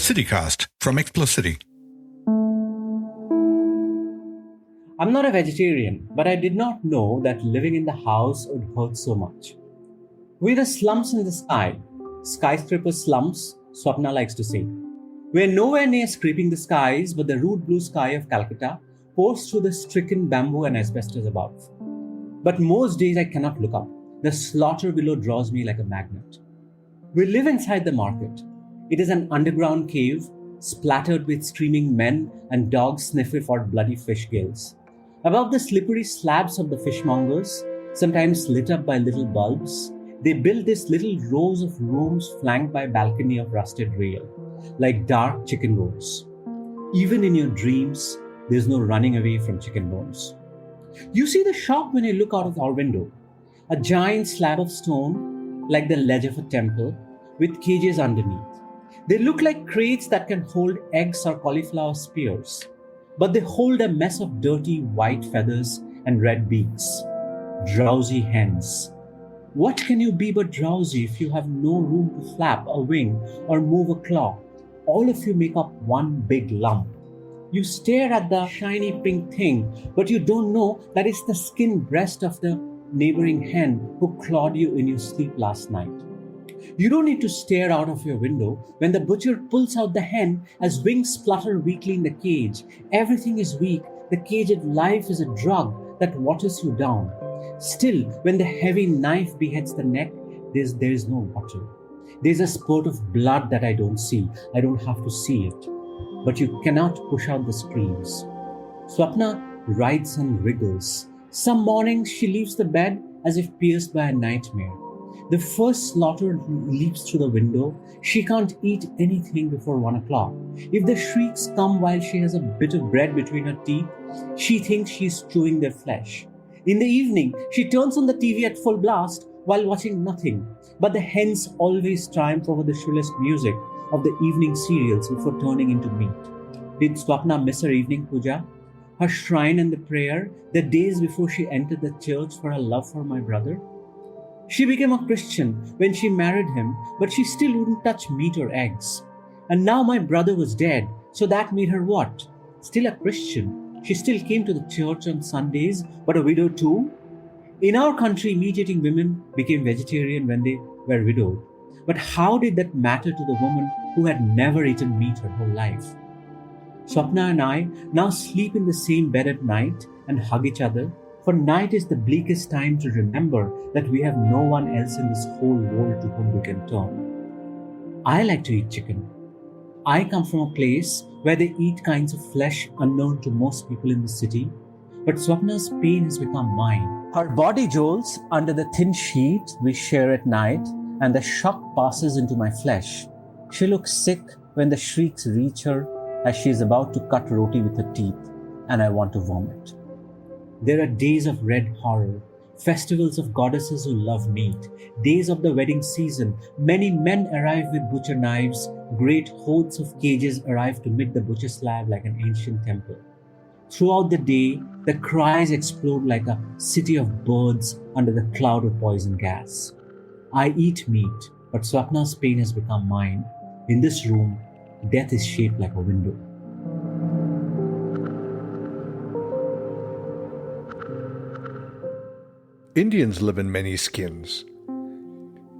CityCast from Explocity. I'm not a vegetarian, but I did not know that living in the house would hurt so much. We're the slums in the sky, skyscraper slums, Swapna likes to say. We're nowhere near scraping the skies, but the rude blue sky of Calcutta pours through the stricken bamboo and asbestos above. But most days I cannot look up. The slaughter below draws me like a magnet. We live inside the market. It is an underground cave, splattered with screaming men and dogs sniffing for bloody fish gills. Above the slippery slabs of the fishmongers, sometimes lit up by little bulbs, they build these little rows of rooms flanked by a balcony of rusted rail, like dark chicken rows. Even in your dreams, there's no running away from chicken bones. You see the shop when you look out of our window, a giant slab of stone, like the ledge of a temple, with cages underneath. They look like crates that can hold eggs or cauliflower spears, but they hold a mess of dirty white feathers and red beaks. Drowsy hens. What can you be but drowsy if you have no room to flap a wing or move a claw? All of you make up one big lump. You stare at the shiny pink thing, but you don't know that it's the skin breast of the neighboring hen who clawed you in your sleep last night. You don't need to stare out of your window when the butcher pulls out the hen as wings splutter weakly in the cage. Everything is weak. The caged life is a drug that waters you down. Still, when the heavy knife beheads the neck, there is no water. There's a spurt of blood that I don't see. I don't have to see it. But you cannot push out the screams. Swapna writhes and wriggles. Some mornings she leaves the bed as if pierced by a nightmare. The first slaughter leaps through the window. She can't eat anything before 1 o'clock. If the shrieks come while she has a bit of bread between her teeth, she thinks she's chewing their flesh. In the evening, she turns on the TV at full blast while watching nothing. But the hens always triumph over the shrillest music of the evening cereals before turning into meat. Did Swapna miss her evening puja? Her shrine and the prayer, the days before she entered the church for her love for my brother? She became a Christian when she married him, but she still wouldn't touch meat or eggs. And now my brother was dead, so that made her what? Still a Christian. She still came to the church on Sundays, but a widow too? In our country, meat-eating women became vegetarian when they were widowed. But how did that matter to the woman who had never eaten meat her whole life? Swapna and I now sleep in the same bed at night and hug each other, for night is the bleakest time to remember that we have no one else in this whole world to whom we can turn. I like to eat chicken. I come from a place where they eat kinds of flesh unknown to most people in the city, but Swapna's pain has become mine. Her body jolts under the thin sheet we share at night, and the shock passes into my flesh. She looks sick when the shrieks reach her as she is about to cut roti with her teeth, and I want to vomit. There are days of red horror, festivals of goddesses who love meat, days of the wedding season. Many men arrive with butcher knives, great hordes of cages arrive to meet the butcher slab like an ancient temple. Throughout the day, the cries explode like a city of birds under the cloud of poison gas. I eat meat, but Swapna's pain has become mine. In this room, death is shaped like a window. Indians live in many skins.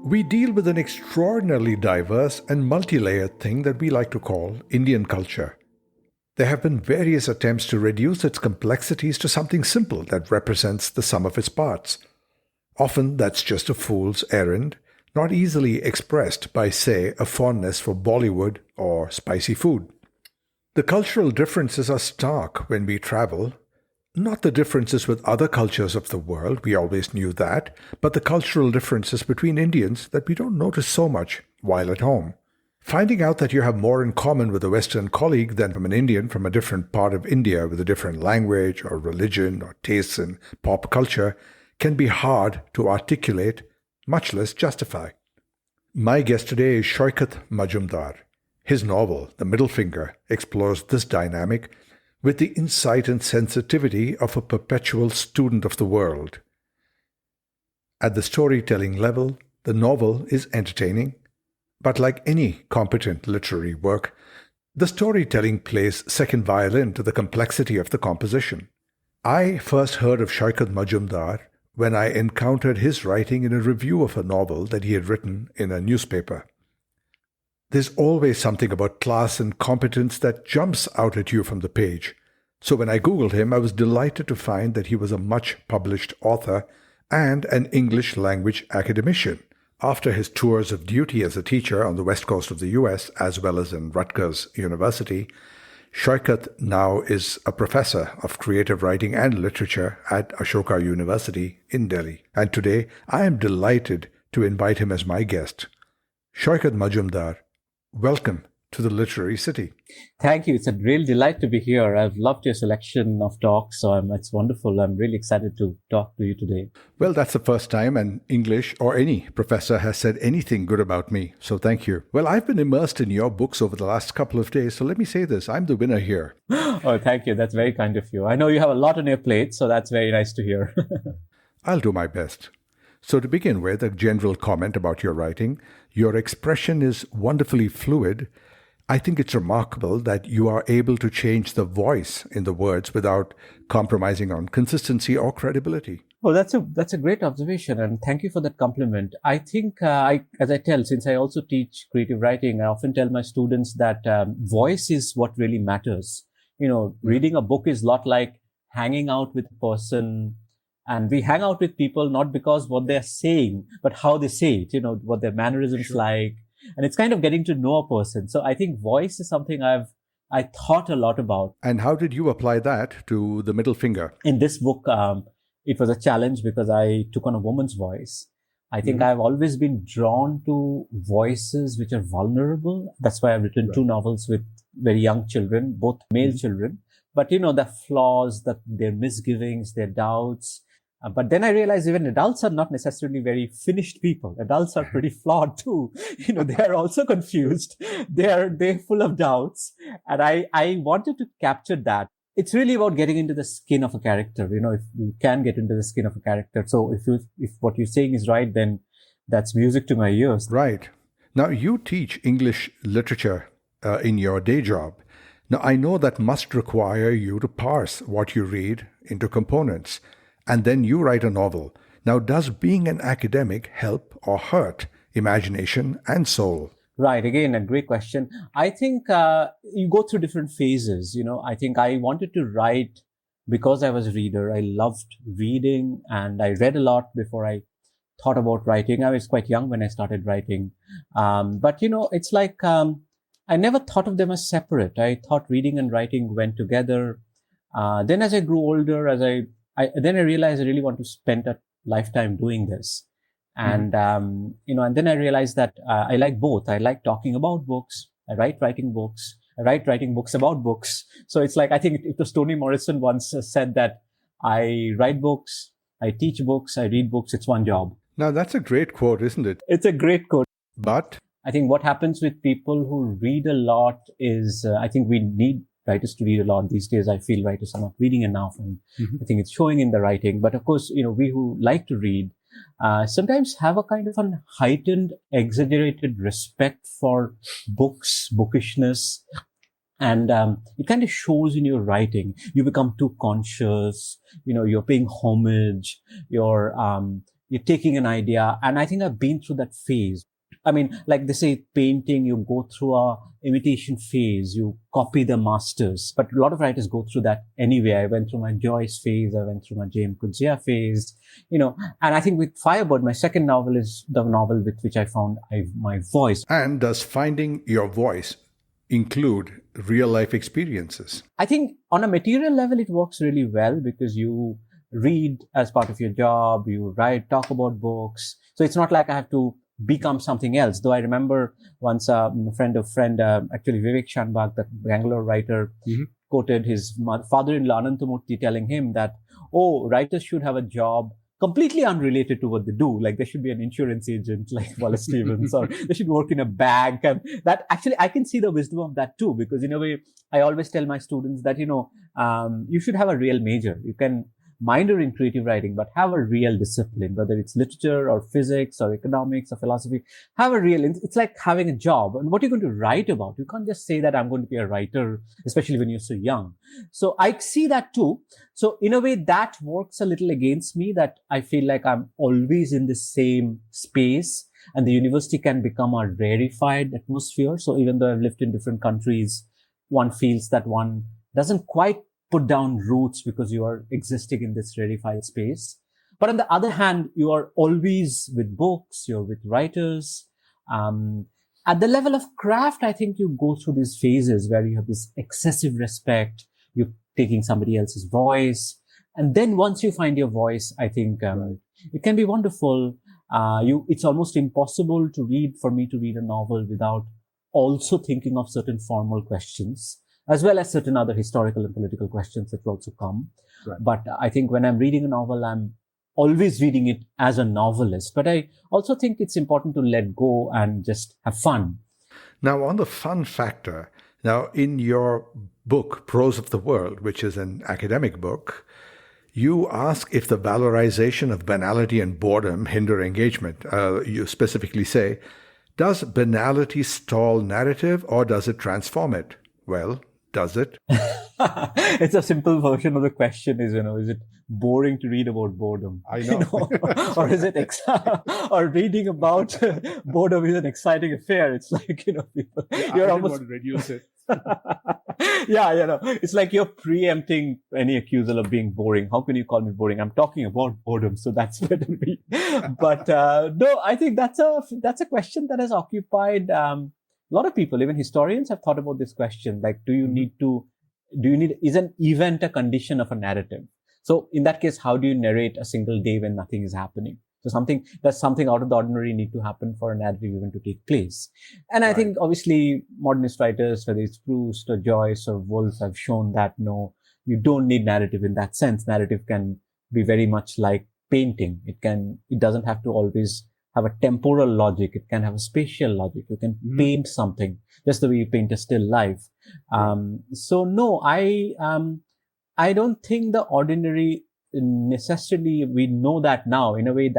We deal with an extraordinarily diverse and multi-layered thing that we like to call Indian culture. There have been various attempts to reduce its complexities to something simple that represents the sum of its parts. Often that's just a fool's errand, not easily expressed by, say, a fondness for Bollywood or spicy food. The cultural differences are stark when we travel. Not the differences with other cultures of the world, we always knew that, but the cultural differences between Indians that we don't notice so much while at home. Finding out that you have more in common with a Western colleague than from an Indian from a different part of India with a different language or religion or tastes in pop culture can be hard to articulate, much less justify. My guest today is Saikat Majumdar. His novel, The Middle Finger, explores this dynamic with the insight and sensitivity of a perpetual student of the world. At the storytelling level, the novel is entertaining, but like any competent literary work, The storytelling plays second violin to the complexity of the composition. I first heard of Saikat Majumdar when I encountered his writing in a review of a novel that he had written in a newspaper. There's always something about class and competence that jumps out at you from the page. So when I Googled him, I was delighted to find that he was a much published author and an English language academician. After his tours of duty as a teacher on the west coast of the US, as well as in Rutgers University, Saikat now is a professor of creative writing and literature at Ashoka University in Delhi. And today, I am delighted to invite him as my guest. Saikat Majumdar, welcome to the Literary City. Thank you. It's a real delight to be here. I've loved your selection of talks, so it's wonderful. I'm really excited to talk to you today. Well, that's the first time an English or any professor has said anything good about me, so thank you. Well, I've been immersed in your books over the last couple of days, so let me say this, I'm the winner here. Oh, thank you. That's very kind of you. I know you have a lot on your plate, so that's very nice to hear. I'll do my best. So to begin with, a general comment about your writing. Your expression is wonderfully fluid. I think it's remarkable that you are able to change the voice in the words without compromising on consistency or credibility. Oh, that's a great observation, and thank you for that compliment. I think, since I also teach creative writing, I often tell my students that voice is what really matters. Reading a book is a lot like hanging out with a person, and we hang out with people not because what they're saying, but how they say it. What their mannerisms like. And it's kind of getting to know a person. So I think voice is something I thought a lot about. And how did you apply that to the middle finger? In this book, it was a challenge because I took on a woman's voice. I think I've always been drawn to voices which are vulnerable. That's why I've written two novels with very young children, both male children. But the flaws, their misgivings, their doubts. But then I realized even adults are not necessarily very finished people. Adults are pretty flawed too. They are also confused. They're full of doubts. And I wanted to capture that. It's really about getting into the skin of a character. If you can get into the skin of a character. So if what you're saying is right, then that's music to my ears. Right. Now you teach English literature in your day job. Now I know that must require you to parse what you read into components. And then you write a novel. Now, does being an academic help or hurt imagination and soul? Right. Again, a great question. I think you go through different phases. I think I wanted to write because I was a reader. I loved reading and I read a lot before I thought about writing. I was quite young when I started writing. But it's like I never thought of them as separate. I thought reading and writing went together. Then as I grew older, then I realized I really want to spend a lifetime doing this. And, and then I realized that I like both. I like talking about books. I write writing books. I write writing books about books. So it's like, I think it was Toni Morrison once said that I write books, I teach books, I read books. It's one job. Now, that's a great quote, isn't it? It's a great quote. But I think what happens with people who read a lot is, I think we need writers to read a lot these days. I feel writers are not reading enough, and I think it's showing in the writing. But of course, we who like to read sometimes have a kind of an heightened, exaggerated respect for books, bookishness, and it kind of shows in your writing. You become too conscious. You're paying homage. You're taking an idea, and I think I've been through that phase. I mean, like they say, painting, you go through a imitation phase, you copy the masters. But a lot of writers go through that anyway. I went through my Joyce phase, I went through my J.M. Coetzee phase, and I think with Firebird, my second novel is the novel with which I found my voice. And does finding your voice include real life experiences? I think on a material level, it works really well because you read as part of your job, you write, talk about books. So it's not like I have to become something else. Though I remember once a friend, actually Vivek Shanbag, the Bangalore writer, quoted his father-in-law Anantamurthy telling him that, writers should have a job completely unrelated to what they do. Like there should be an insurance agent like Wallace Stevens, or they should work in a bank. And that actually, I can see the wisdom of that too, because in a way, I always tell my students that, you should have a real major. You can minor in creative writing, but have a real discipline, whether it's literature or physics or economics or philosophy, have a real, it's like having a job. And what you're going to write about, you can't just say that I'm going to be a writer, especially when you're so young. So I see that too. So in a way that works a little against me, that I feel like I'm always in the same space, and the university can become a rarefied atmosphere. So even though I've lived in different countries, one feels that one doesn't quite put down roots because you are existing in this rarefied space. But on the other hand, you are always with books, you're with writers. At the level of craft, I think you go through these phases where you have this excessive respect, you're taking somebody else's voice. And then once you find your voice, I think it can be wonderful. It's almost impossible for me to read a novel without also thinking of certain formal questions, as well as certain other historical and political questions that will also come. Right. But I think when I'm reading a novel, I'm always reading it as a novelist. But I also think it's important to let go and just have fun. Now, on the fun factor, now in your book, Prose of the World, which is an academic book, you ask if the valorization of banality and boredom hinder engagement. You specifically say, does banality stall narrative or does it transform it? Well, does it? It's a simple version of the question is it boring to read about boredom? I know. Or is it, or reading about boredom is an exciting affair? It's like, people, you're almost want to reduce it. Yeah, it's like you're preempting any accusal of being boring. How can you call me boring? I'm talking about boredom, so that's better be. But no, I think that's a question that has occupied a lot of people. Even historians have thought about this question. Like, is an event a condition of a narrative? So in that case, how do you narrate a single day when nothing is happening? So something out of the ordinary need to happen for a narrative event to take place. And I think obviously modernist writers, whether it's Proust or Joyce or Woolf, have shown that no, you don't need narrative in that sense. Narrative can be very much like painting. It doesn't have to always have a temporal logic. It can have a spatial logic. You can paint something just the way you paint a still life. So no, I don't think the ordinary necessarily, we know that now. In a way,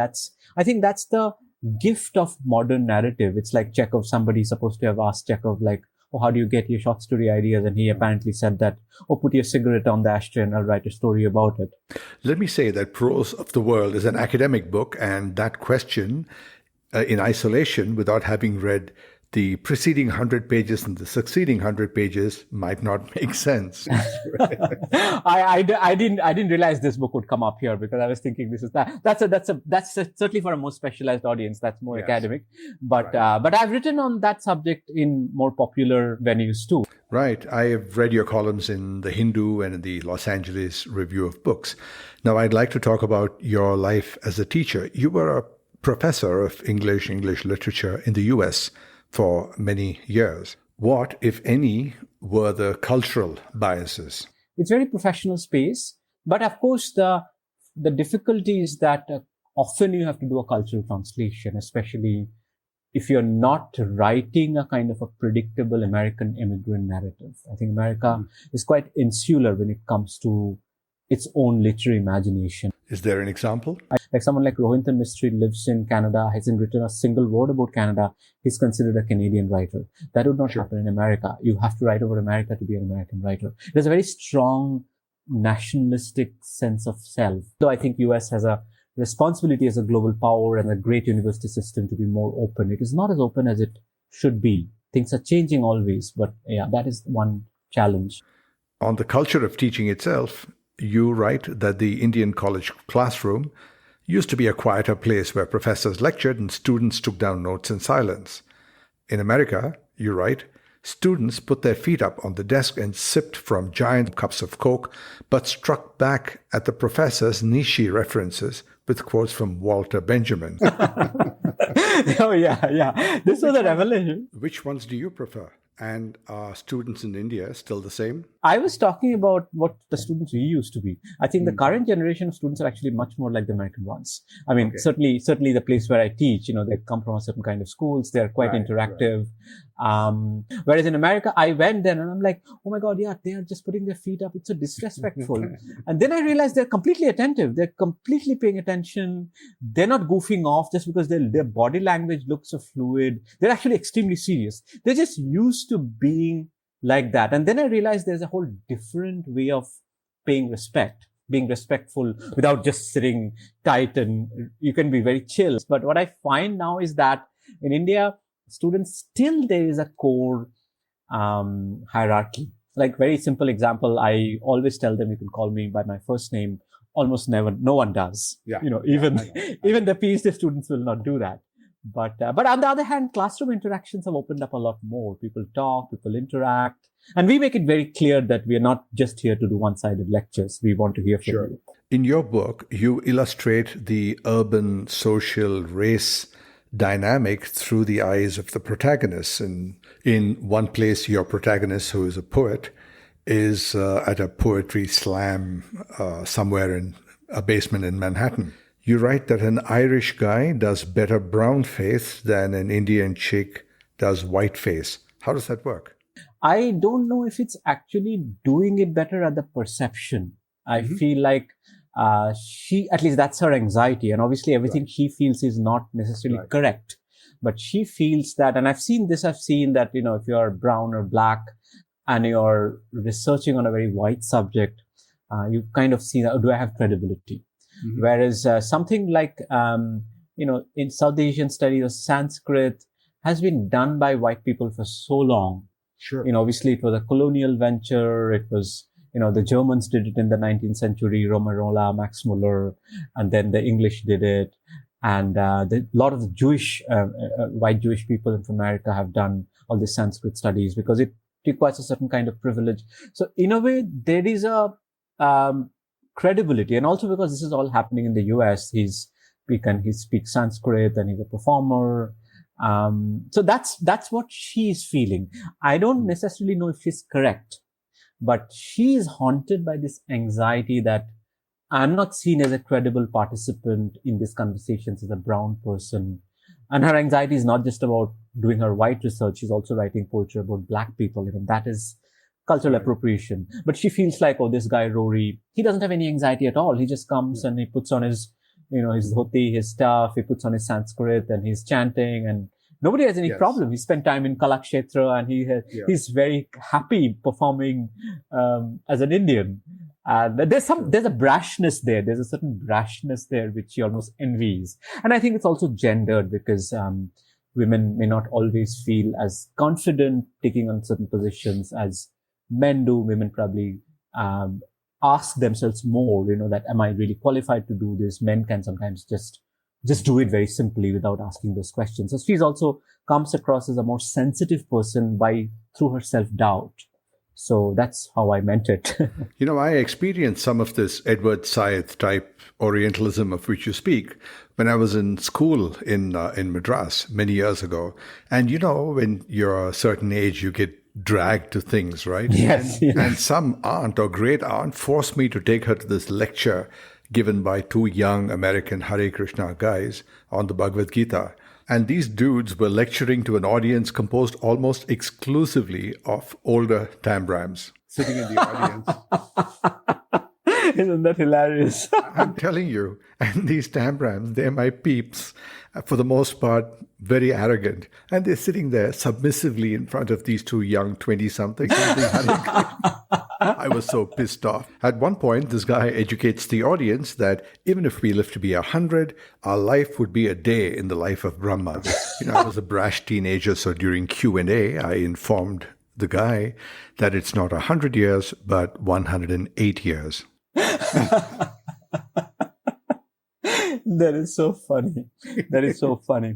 I think that's the gift of modern narrative. It's like Chekhov, somebody supposed to have asked Chekhov, like, oh, how do you get your short story ideas? And he apparently said that, oh, put your cigarette on the ashtray and I'll write a story about it. Let me say that Prose of the World is an academic book, and that question in isolation, without having read the preceding 100 pages and the succeeding 100 pages, might not make sense. I didn't realize this book would come up here, because I was thinking that's certainly for a more specialized audience. That's more academic. But I've written on that subject in more popular venues too. Right. I have read your columns in The Hindu and in the Los Angeles Review of Books. Now, I'd like to talk about your life as a teacher. You were a professor of English literature in the US for many years. What, if any, were the cultural biases? It's a very professional space, but of course the difficulty is that often you have to do a cultural translation, especially if you're not writing a kind of a predictable American immigrant narrative. I think America is quite insular when it comes to its own literary imagination. Is there an example? Like someone like Rohinton Mistry lives in Canada, hasn't written a single word about Canada. He's considered a Canadian writer. That would not happen in America. You have to write about America to be an American writer. There's a very strong nationalistic sense of self. Though I think US has a responsibility as a global power and a great university system to be more open. It is not as open as it should be. Things are changing always, but that is one challenge. On the culture of teaching itself, you write that the Indian college classroom used to be a quieter place where professors lectured and students took down notes in silence. In America, you write, students put their feet up on the desk and sipped from giant cups of Coke, but struck back at the professor's niche references with quotes from Walter Benjamin. Oh, yeah. This was a revelation. Which ones do you prefer? And are students in India still the same? I was talking about what the students we used to be. I think the current generation of students are actually much more like the American ones. I mean, certainly the place where I teach, they come from a certain kind of schools. They're quite interactive. Whereas in America, I went there and I'm like, oh my God, yeah, they are just putting their feet up. It's so disrespectful. And then I realized they're completely attentive. They're completely paying attention. They're not goofing off just because their body language looks so fluid. They're actually extremely serious. They're just used to being like that. And then I realized there's a whole different way of paying respect, being respectful without just sitting tight, and you can be very chill. But what I find now is that in India, students still there is a core hierarchy. Like very simple example, I always tell them you can call me by my first name. Almost never, no one does. Yeah. Even the PhD students will not do that. But on the other hand, classroom interactions have opened up a lot more. People talk, people interact, and we make it very clear that we are not just here to do one-sided lectures. We want to hear from you. In your book, you illustrate the urban, social, race dynamic through the eyes of the protagonists. And in one place, your protagonist, who is a poet, is at a poetry slam somewhere in a basement in Manhattan. You write that an Irish guy does better brown face than an Indian chick does white face. How does that work? I don't know if it's actually doing it better at the perception. I feel like she, at least that's her anxiety. And obviously everything she feels is not necessarily correct. But she feels that, and I've seen that, if you're brown or black and you're researching on a very white subject, you kind of see that, do I have credibility? Whereas something like, in South Asian studies or Sanskrit has been done by white people for so long. Obviously it was a colonial venture. It was, the Germans did it in the 19th century, Romarola, Max Muller, and then the English did it. And a lot of the Jewish, white Jewish people in America have done all the Sanskrit studies because it requires a certain kind of privilege. So in a way, there is a credibility, and also because this is all happening in the US, he speaks Sanskrit and he's a performer. So that's what she's feeling. I don't necessarily know if she's correct, but she is haunted by this anxiety that I'm not seen as a credible participant in these conversations as a brown person. And her anxiety is not just about doing her white research. She's also writing poetry about black people. Even that is cultural appropriation. But she feels like, oh, this guy, Rory, he doesn't have any anxiety at all. He just comes and he puts on his, his dhoti, his stuff. He puts on his Sanskrit and he's chanting, and nobody has any problem. He spent time in Kalakshetra and he's very happy performing, as an Indian. And there's a brashness there. There's a certain brashness there, which she almost envies. And I think it's also gendered because, women may not always feel as confident taking on certain positions as men do. Women probably ask themselves more, that am I really qualified to do this? Men can sometimes just do it very simply without asking those questions. So she's also comes across as a more sensitive person through her self-doubt. So that's how I meant it. I experienced some of this Edward Said type Orientalism of which you speak when I was in school in Madras many years ago. And when you're a certain age, you get dragged to things, right? Yes. And some aunt or great aunt forced me to take her to this lecture given by two young American Hare Krishna guys on the Bhagavad Gita. And these dudes were lecturing to an audience composed almost exclusively of older Tambrams sitting in the audience. Isn't that hilarious? I'm telling you. And these Tambrams, they're my peeps, for the most part, very arrogant. And they're sitting there submissively in front of these two young 20-somethings. I was so pissed off. At one point, this guy educates the audience that even if we live to be 100, our life would be a day in the life of Brahma. I was a brash teenager, so during Q&A, I informed the guy that it's not 100 years, but 108 years. That is so funny. That is so funny.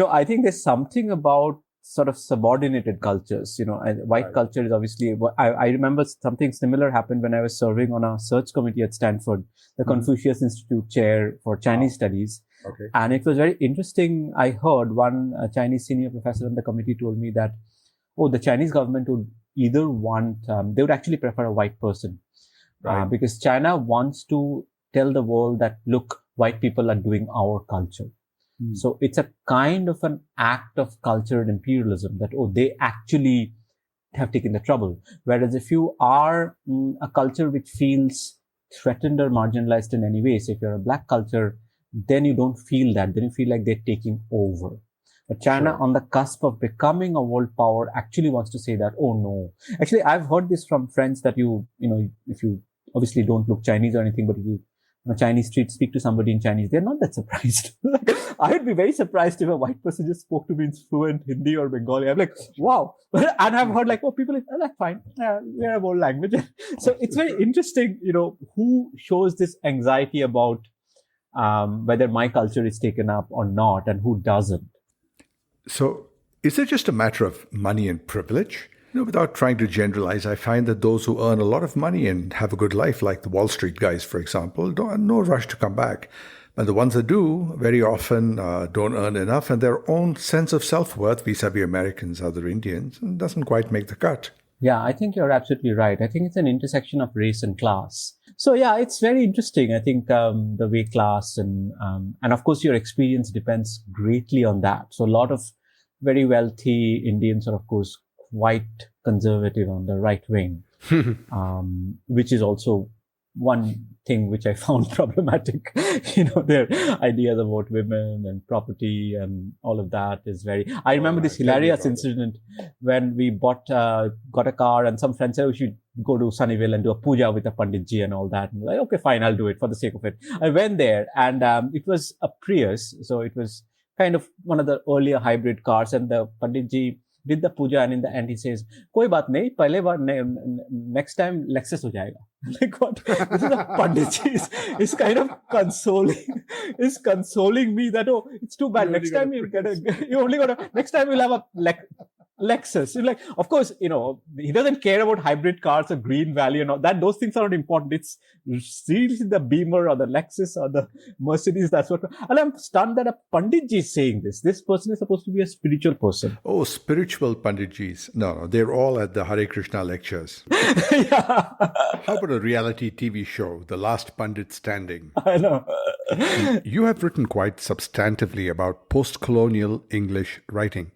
I think there's something about sort of subordinated cultures, and white culture is obviously, I remember something similar happened when I was serving on a search committee at Stanford, the Confucius Institute chair for Chinese studies. Okay. And it was very interesting. I heard one Chinese senior professor on the committee told me that oh, the Chinese government would either want, they would actually prefer a white person. Right. Because China wants to tell the world that, look, white people are doing our culture. So it's a kind of an act of cultural imperialism that, oh, they actually have taken the trouble. Whereas if you are a culture which feels threatened or marginalized in any way, so if you're a black culture, then you don't feel that. Then you feel like they're taking over. But China, Sure. on the cusp of becoming a world power, actually wants to say that, oh no. Actually, I've heard this from friends that you know, if you obviously don't look Chinese or anything, but if you on a Chinese street speak to somebody in Chinese, they're not that surprised. I would be very surprised if a white person just spoke to me in fluent Hindi or Bengali. I'm like, wow. And I've heard like, oh, people, oh, that's fine. We have our language. So it's very interesting, you know, who shows this anxiety about whether my culture is taken up or not and who doesn't. So, is it just a matter of money and privilege? You know, without trying to generalize, I find that those who earn a lot of money and have a good life, like the Wall Street guys, for example, don't no rush to come back. But the ones that do, very often don't earn enough, and their own sense of self-worth vis-a-vis Americans, other Indians, doesn't quite make the cut. Yeah, I think you're absolutely right. I think it's an intersection of race and class. So yeah, it's very interesting. I think the way class and of course your experience depends greatly on that. So a lot of very wealthy Indians are of course quite conservative on the right wing, which is also one thing which I found problematic. You know, their ideas about women and property and all of that is very. I remember this hilarious incident when we got a car and some friends said we should go to Sunnyvale and do a puja with a Panditji and all that. And like, okay, fine, I'll do it for the sake of it. I went there and it was a Prius, so it was kind of one of the earlier hybrid cars, and the Panditji did the puja, and in the end he says, "Koi baat nahi, pehle baar next time Lexus ho jayega." Like what? This is a Panditji is kind of consoling me that, oh, it's too bad. Next time next time you'll have a Lexus. You're like, of course, you know, he doesn't care about hybrid cars or green value and all that. Those things are not important. It's seriously the Beamer or the Lexus or the Mercedes. That's what. And I'm stunned that a Panditji is saying this. This person is supposed to be a spiritual person. Oh, spiritual Panditjis. No, they're all at the Hare Krishna lectures. Yeah. How about a reality TV show, The Last Pandit Standing? I know. You have written quite substantively about post-colonial English writing.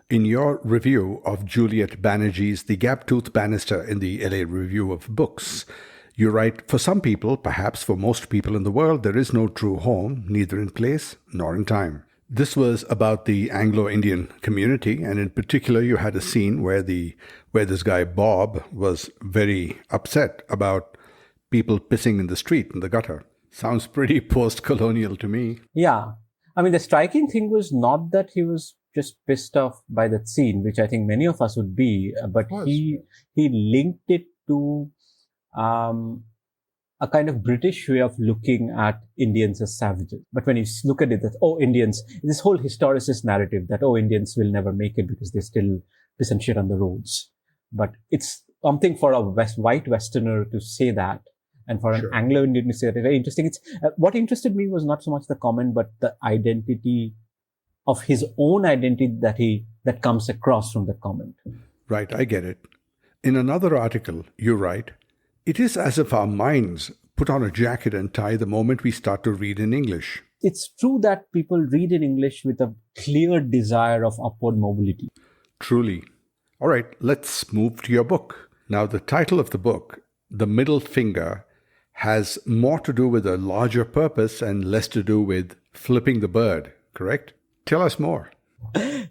In your review of Juliet Banerjee's The Gap-Toothed Banister in the LA Review of Books, you write, for some people, perhaps for most people in the world, there is no true home, neither in place nor in time. This was about the Anglo-Indian community, and in particular, you had a scene where this guy Bob was very upset about people pissing in the street, in the gutter. Sounds pretty post-colonial to me. Yeah. I mean, the striking thing was not that he was just pissed off by that scene, which I think many of us would be, but he linked it to a kind of British way of looking at Indians as savages. But when you look at it, that, oh, Indians, this whole historicist narrative that, oh, Indians will never make it because they still piss and shit on the roads. But it's something for a white Westerner to say that, and for an Anglo-Indian to say that. It's very interesting. It's what interested me was not so much the comment, but the identity of his own identity that comes across from the comment. Right, I get it. In another article, you write, it is as if our minds put on a jacket and tie the moment we start to read in English. It's true that people read in English with a clear desire of upward mobility. Truly. All right, let's move to your book. Now, the title of the book, The Middle Finger, has more to do with a larger purpose and less to do with flipping the bird, correct? Tell us more.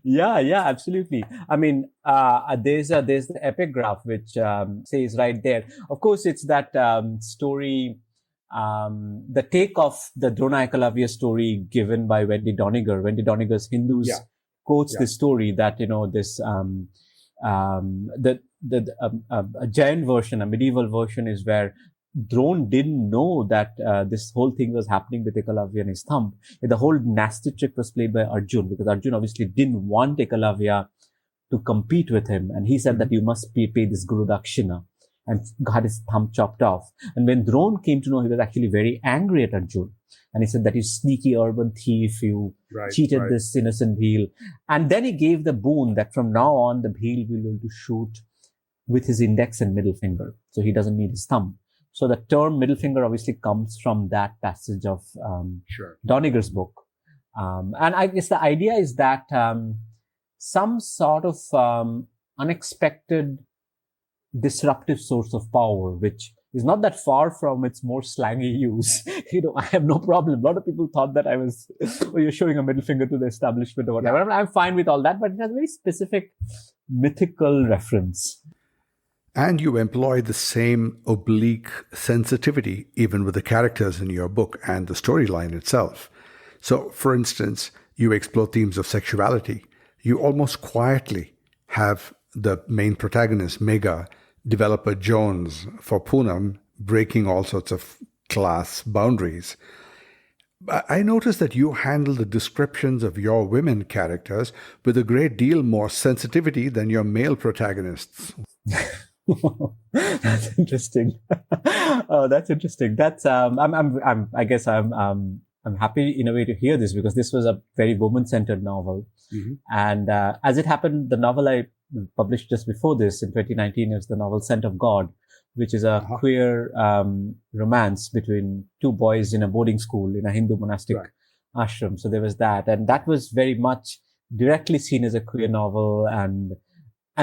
Yeah, absolutely. I mean, there's the epigraph which says right there. Of course, it's that story, the take of the Drona Ekalavya story given by Wendy Doniger. Wendy Doniger's Hindus quotes this story that, you know, this a giant version, a medieval version, is where Drone didn't know that this whole thing was happening with Ekalavya and his thumb. The whole nasty trick was played by Arjun, because Arjun obviously didn't want Ekalavya to compete with him. And he said that you must pay this Guru Dakshina. and got his thumb chopped off. And when Drone came to know, he was actually very angry at Arjun. And he said that you sneaky urban thief, you cheated this innocent Bhil. And then he gave the boon that from now on, the Bhil will be able to shoot with his index and middle finger. So he doesn't need his thumb. So the term middle finger obviously comes from that passage of Doniger's book. And I guess the idea is that some sort of unexpected disruptive source of power, which is not that far from its more slangy use. I have no problem. A lot of people thought that I was, you're showing a middle finger to the establishment or whatever. I'm fine with all that, but it has a very specific mythical reference. And you employ the same oblique sensitivity even with the characters in your book and the storyline itself. So, for instance, you explore themes of sexuality. You almost quietly have the main protagonist, Megha, develop a Jones for Poonam, breaking all sorts of class boundaries. I noticed that you handle the descriptions of your women characters with a great deal more sensitivity than your male protagonists. That's interesting. That's interesting. That's I guess I'm happy in a way to hear this, because this was a very woman-centered novel. Mm-hmm. And as it happened, the novel I published just before this in 2019 is the novel Scent of God, which is a queer romance between two boys in a boarding school in a Hindu monastic ashram. So there was that, and that was very much directly seen as a queer novel, and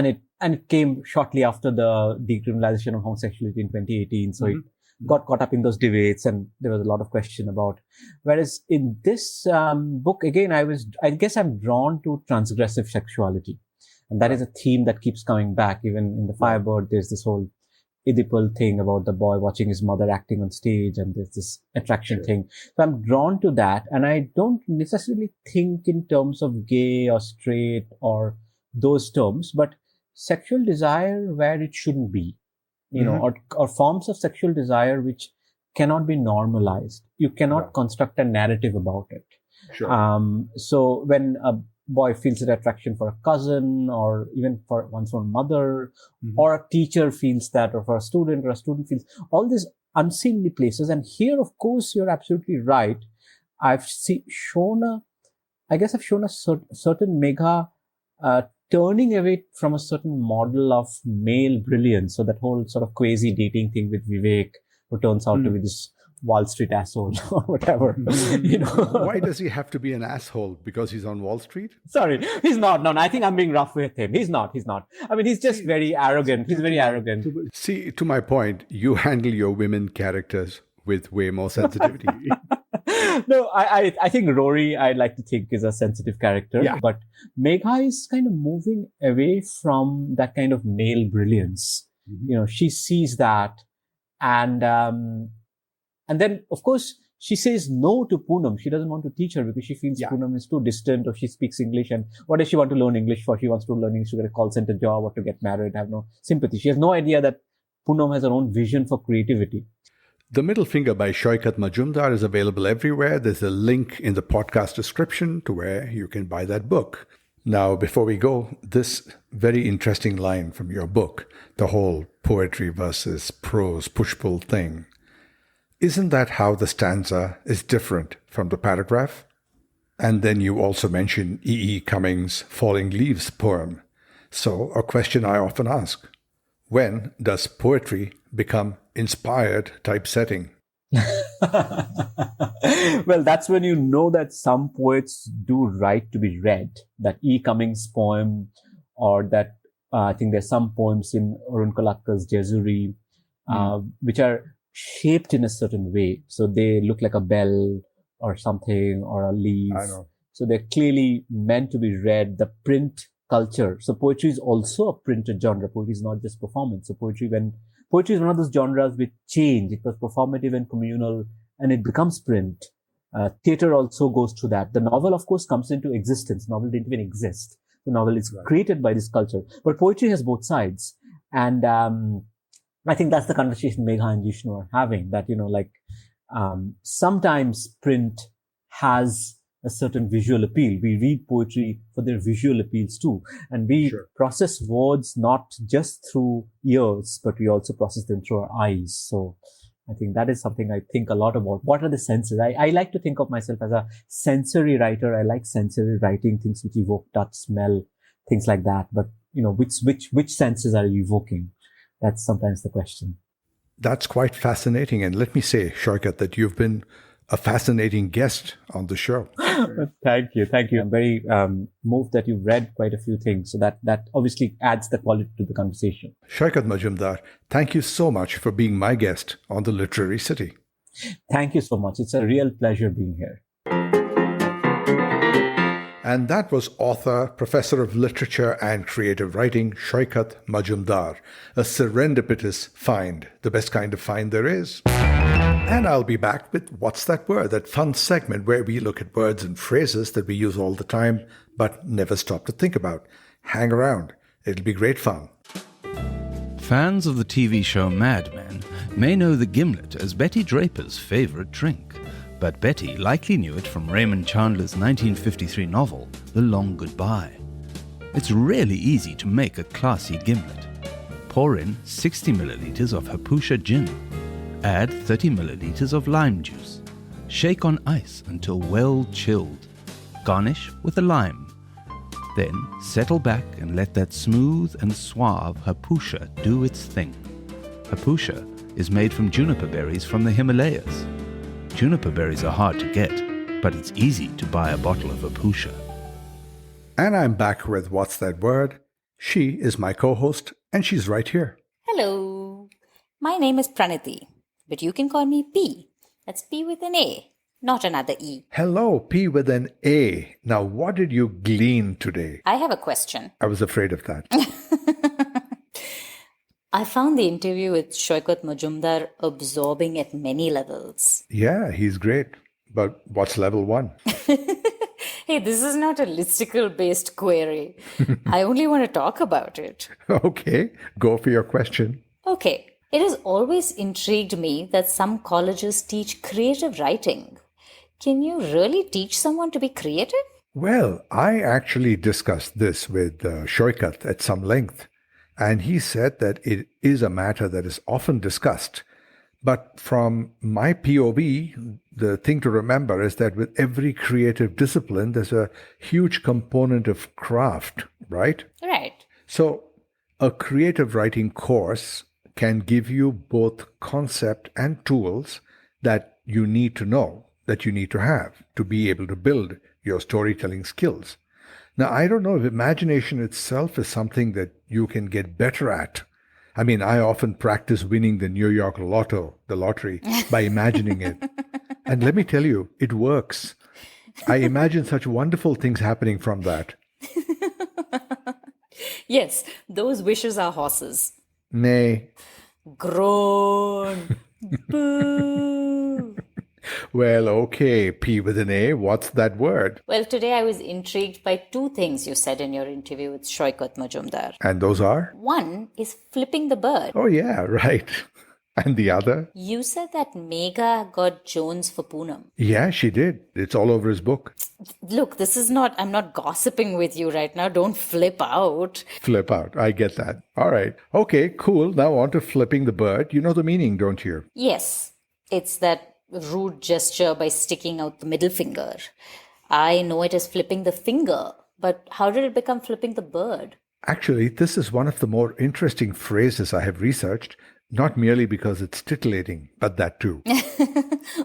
it came shortly after the decriminalization of homosexuality in 2018. So it got caught up in those debates, and there was a lot of question about. Whereas in this book, again, I guess I'm drawn to transgressive sexuality. And that is a theme that keeps coming back. Even in The Firebird, there's this whole Oedipal thing about the boy watching his mother acting on stage, and there's this attraction thing. So I'm drawn to that, and I don't necessarily think in terms of gay or straight or those terms, but sexual desire where it shouldn't be, or forms of sexual desire which cannot be normalized. You cannot construct a narrative about it. Sure. So when a boy feels an attraction for a cousin, or even for one's own mother, or a teacher feels that, or for a student feels all these unseemly places. And here, of course, you're absolutely right. I've shown a certain Megha turning away from a certain model of male brilliance. So that whole sort of quasi dating thing with Vivek, who turns out to be this Wall Street asshole or whatever. Why does he have to be an asshole? Because he's on Wall Street? Sorry, he's not. No, I think I'm being rough with him. He's not. I mean, he's just very arrogant. He's very arrogant. See, to my point, you handle your women characters with way more sensitivity. No, I think Rory, I like to think, is a sensitive character. Yeah. But Megha is kind of moving away from that kind of male brilliance. She sees that, and then, of course, she says no to Poonam. She doesn't want to teach her because she feels Poonam is too distant, or she speaks English. And what does she want to learn English for? She wants to learn English to get a call center job or to get married, have no sympathy. She has no idea that Poonam has her own vision for creativity. The Middle Finger by Saikat Majumdar is available everywhere. There's a link in the podcast description to where you can buy that book. Now, before we go, this very interesting line from your book, the whole poetry versus prose push-pull thing. Isn't that how the stanza is different from the paragraph? And then you also mention E. E. Cummings' Falling Leaves poem. So, a question I often ask, when does poetry become inspired typesetting? Well, that's when you know that some poets do write to be read. That E. Cummings poem, or that I think there's some poems in Arun Kolakkar's Jezuri, which are shaped in a certain way. So they look like a bell or something, or a leaf. I know. So they're clearly meant to be read. The print culture. So poetry is also a printed genre. Poetry is not just performance. So poetry is one of those genres which change. It was performative and communal, and it becomes print. Theater also goes through that. The novel, of course, comes into existence. Novel didn't even exist. The novel is created by this culture. But poetry has both sides. And I think that's the conversation Megha and Jishnu are having, that, sometimes print has a certain visual appeal. We read poetry for their visual appeals too. And we process words not just through ears, but we also process them through our eyes. So I think that is something I think a lot about. What are the senses? I like to think of myself as a sensory writer. I like sensory writing, things which evoke touch, smell, things like that. But, which senses are you evoking? That's sometimes the question. That's quite fascinating. And let me say, Saikat, that you've been a fascinating guest on the show. Thank you. I'm very moved that you've read quite a few things. So that obviously adds the quality to the conversation. Saikat Majumdar, thank you so much for being my guest on The Literary City. Thank you so much. It's a real pleasure being here. And that was author, professor of literature and creative writing, Saikat Majumdar. A serendipitous find, the best kind of find there is. And I'll be back with What's That Word, that fun segment where we look at words and phrases that we use all the time, but never stop to think about. Hang around. It'll be great fun. Fans of the TV show Mad Men may know the gimlet as Betty Draper's favorite drink. But Betty likely knew it from Raymond Chandler's 1953 novel, The Long Goodbye. It's really easy to make a classy gimlet. Pour in 60 milliliters of Hapusa gin. Add 30 milliliters of lime juice. Shake on ice until well chilled. Garnish with a lime. Then settle back and let that smooth and suave Hapusa do its thing. Hapusa is made from juniper berries from the Himalayas. Juniper berries are hard to get, but it's easy to buy a bottle of Hapusa. And I'm back with What's That Word? She is my co-host, and she's right here. Hello. My name is Praniti, but you can call me P. That's P with an A, not another E. Hello, P with an A. Now, what did you glean today? I have a question. I was afraid of that. I found the interview with Saikat Majumdar absorbing at many levels. Yeah, he's great. But what's level 1? Hey, this is not a listicle-based query. I only want to talk about it. Okay, go for your question. Okay. It has always intrigued me that some colleges teach creative writing. Can you really teach someone to be creative? Well, I actually discussed this with Saikat at some length, and he said that it is a matter that is often discussed. But from my POV, the thing to remember is that with every creative discipline, there's a huge component of craft, right? Right. So a creative writing course can give you both concept and tools that you need to know, that you need to have to be able to build your storytelling skills. Now, I don't know if imagination itself is something that you can get better at. I mean, I often practice winning the New York the lottery, by imagining it. And let me tell you, it works. I imagine such wonderful things happening from that. Yes, those wishes are horses. Nay. Groan. Boo. Well, okay, P with an A, what's that word? Well, today I was intrigued by two things you said in your interview with Saikat Majumdar. And those are? One is flipping the bird. Oh, yeah, right. And the other? You said that Megha got Jones for Poonam. Yeah, she did. It's all over his book. Look, I'm not gossiping with you right now. Don't flip out. Flip out. I get that. All right. Okay, cool. Now on to flipping the bird. You know the meaning, don't you? Yes. It's that rude gesture by sticking out the middle finger. I know it as flipping the finger, but how did it become flipping the bird? Actually, this is one of the more interesting phrases I have researched, not merely because it's titillating, but that too.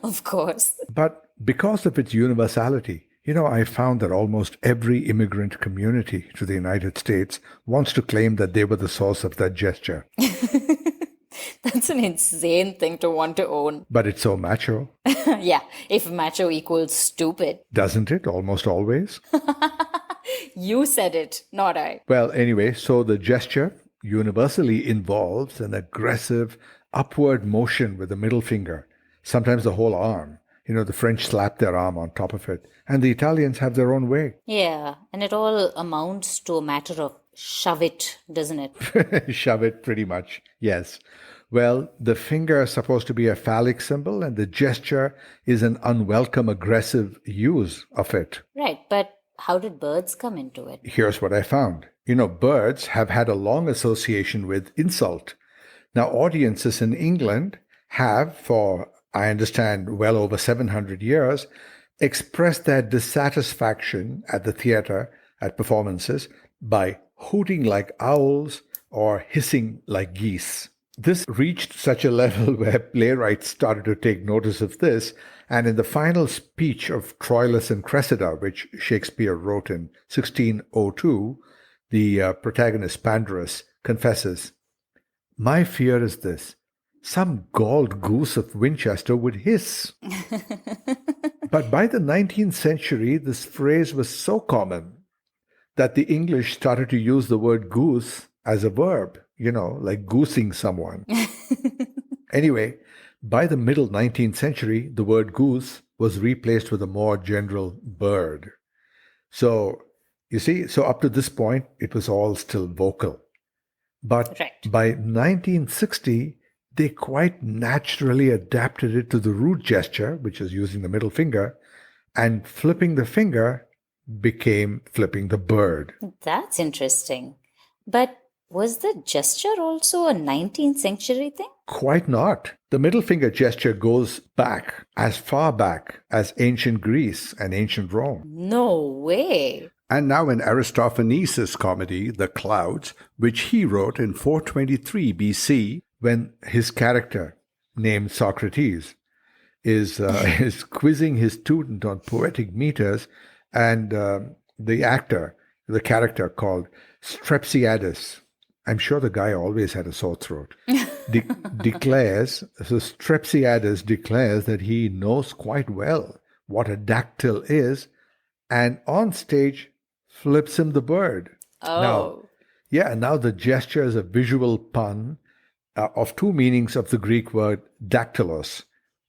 Of course. But because of its universality. You know, I found that almost every immigrant community to the United States wants to claim that they were the source of that gesture. That's an insane thing to want to own. But it's so macho. Yeah, if macho equals stupid. Doesn't it? Almost always. You said it, not I. Well, anyway, so the gesture universally involves an aggressive upward motion with the middle finger, sometimes the whole arm. You know, the French slap their arm on top of it, and the Italians have their own way. Yeah, and it all amounts to a matter of shove it, doesn't it? Shove it, pretty much, yes. Well, the finger is supposed to be a phallic symbol, and the gesture is an unwelcome, aggressive use of it. Right, but how did birds come into it? Here's what I found. Birds have had a long association with insult. Now, audiences in England have, for I understand, well over 700 years, expressed their dissatisfaction at the theatre, at performances, by hooting like owls or hissing like geese. This reached such a level where playwrights started to take notice of this, and in the final speech of Troilus and Cressida, which Shakespeare wrote in 1602, the protagonist Pandarus confesses, "My fear is this: some galled goose of Winchester would hiss." But by the 19th century, this phrase was so common that the English started to use the word goose as a verb, like goosing someone. Anyway, by the middle 19th century, the word goose was replaced with a more general bird. So, you see, up to this point, it was all still vocal. But Right. by 1960, they quite naturally adapted it to the root gesture, which is using the middle finger, and flipping the finger became flipping the bird. That's interesting. But was the gesture also a 19th century thing? Quite not. The middle finger gesture goes back, as far back as ancient Greece and ancient Rome. No way. And now in Aristophanes' comedy, The Clouds, which he wrote in 423 BC, When his character, named Socrates, is quizzing his student on poetic meters, and the character called Strepsiades, I'm sure the guy always had a sore throat, declares that he knows quite well what a dactyl is, and on stage flips him the bird. Oh. Now the gesture is a visual pun of two meanings of the Greek word dactylos.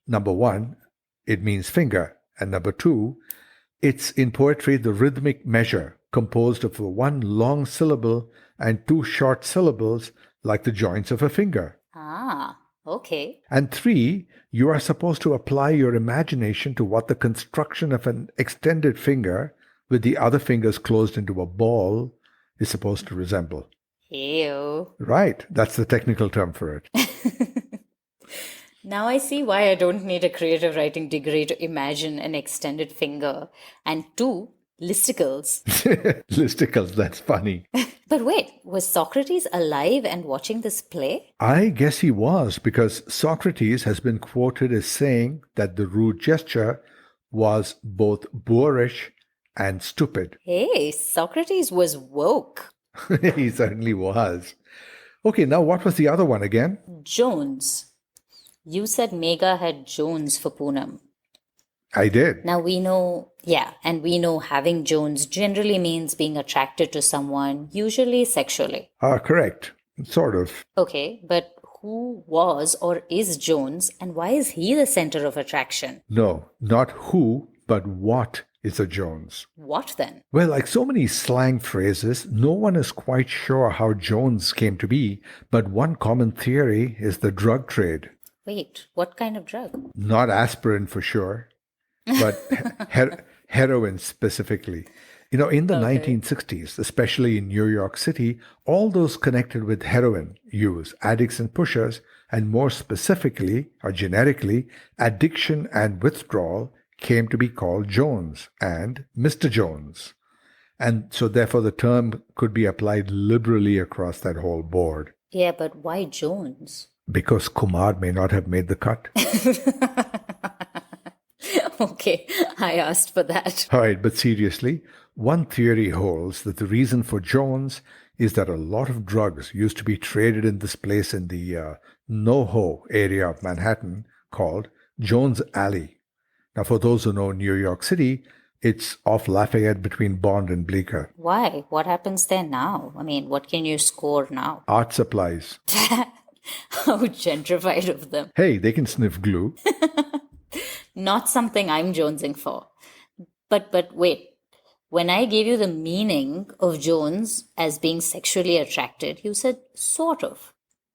Number one, it means finger, and number two, it's in poetry the rhythmic measure composed of one long syllable and two short syllables like the joints of a finger. Ah, okay. And three, you are supposed to apply your imagination to what the construction of an extended finger with the other fingers closed into a ball is supposed to resemble. Ew. Right, that's the technical term for it. Now I see why I don't need a creative writing degree to imagine an extended finger and two listicles. Listicles, that's funny. But wait, was Socrates alive and watching this play? I guess he was, because Socrates has been quoted as saying that the rude gesture was both boorish and stupid. Hey, Socrates was woke. He certainly was. Okay, now what was the other one again? Jones. You said Megha had Jones for Poonam. I did. Now we know, and we know having Jones generally means being attracted to someone, usually sexually. Correct. Sort of. Okay, but who was or is Jones and why is he the center of attraction? No, not who, but what is a Jones. What then? Well, like so many slang phrases, no one is quite sure how Jones came to be, but one common theory is the drug trade. Wait, what kind of drug? Not aspirin for sure, but heroin specifically. In the 1960s, especially in New York City, all those connected with heroin use, addicts and pushers, and more specifically or generically, addiction and withdrawal came to be called Jones and Mr. Jones. And so therefore the term could be applied liberally across that whole board. Yeah, but why Jones? Because Kumar may not have made the cut. Okay, I asked for that. All right, but seriously, one theory holds that the reason for Jones is that a lot of drugs used to be traded in this place in the NoHo area of Manhattan called Jones Alley. Now, for those who know New York City, it's off Lafayette between Bond and Bleecker. Why? What happens there now? I mean, what can you score now? Art supplies. How gentrified of them. Hey, they can sniff glue. Not something I'm jonesing for. But wait, when I gave you the meaning of Jones as being sexually attracted, you said sort of.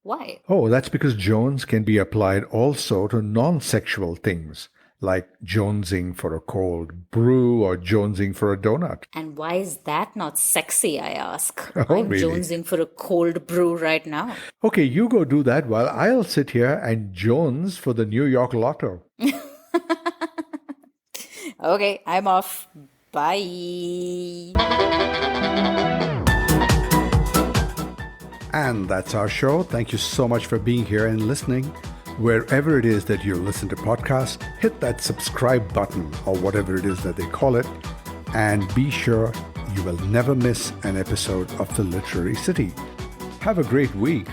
Why? Oh, that's because Jones can be applied also to non-sexual things, like jonesing for a cold brew or jonesing for a donut. And why is that not sexy, I ask? Oh, I'm really? jonesing for a cold brew right now. Okay, you go do that while I'll sit here and Jones for the New York Lotto. Okay, I'm off. Bye. And that's our show. Thank you so much for being here and listening. Wherever it is that you listen to podcasts, hit that subscribe button or whatever it is that they call it. And be sure you will never miss an episode of The Literary City. Have a great week.